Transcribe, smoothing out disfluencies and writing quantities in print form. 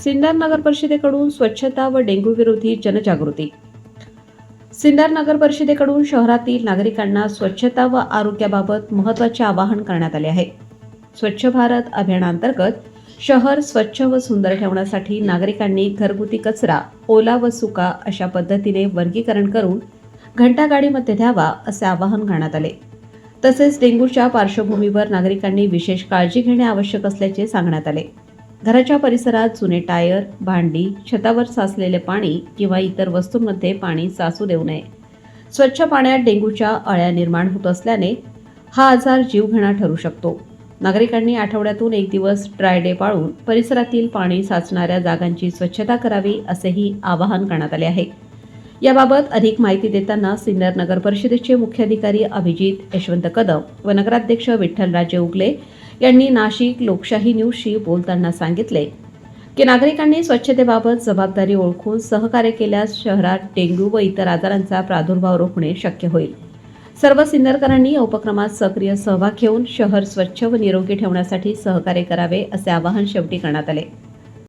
सिन्नर नगर परिषदेकडून स्वच्छता व डेंग्यू विरोधी जनजागृती। सिन्नर नगर परिषदेकडून शहरातील नागरिकांना स्वच्छता व आरोग्याबाबत महत्त्वाचे आवाहन करण्यात आले आहे। स्वच्छ भारत अभियानांतर्गत शहर स्वच्छ व सुंदर ठेवण्यासाठी नागरिकांनी घरगुती कचरा ओला व सुका अशा पद्धतीने वर्गीकरण करून घंटागाडीमध्ये द्यावा असे आवाहन करण्यात आले। तसेच डेंग्यूच्या पार्श्वभूमीवर नागरिकांनी विशेष काळजी घेणे आवश्यक असल्याचे सांगण्यात आले। घराच्या परिसरात जुने टायर, भांडी, छतावर साचलेले पाणी किंवा इतर वस्तूंमध्ये पाणी साचू देऊ नये। स्वच्छ पाण्यात डेंग्यूच्या अळ्या निर्माण होत असल्याने हा आजार जीवघेणा ठरू शकतो। नागरिकांनी आठवड्यातून एक दिवस ड्राय डे पाळून परिसरातील पाणी साचणाऱ्या जागांची स्वच्छता करावी असेही आवाहन करण्यात आले आहे। याबाबत अधिक माहिती देताना सिन्नर नगर परिषदेचे मुख्याधिकारी अभिजित यशवंत कदम व नगराध्यक्ष विठ्ठलराजे उगले यांनी नाशिक लोकशाही न्यूजशी बोलताना सांगितले की नागरिकांनी स्वच्छतेबाबत जबाबदारी ओळखून सहकार्य केल्यास शहरात डेंग्यू व इतर आजारांचा प्रादुर्भाव रोखणे शक्य होईल। सर्व सिन्नरकरांनी या उपक्रमात सक्रिय सहभाग घेऊन शहर स्वच्छ व निरोगी ठेवण्यासाठी सहकार्य करावे असे आवाहन शेवटी करण्यात आले।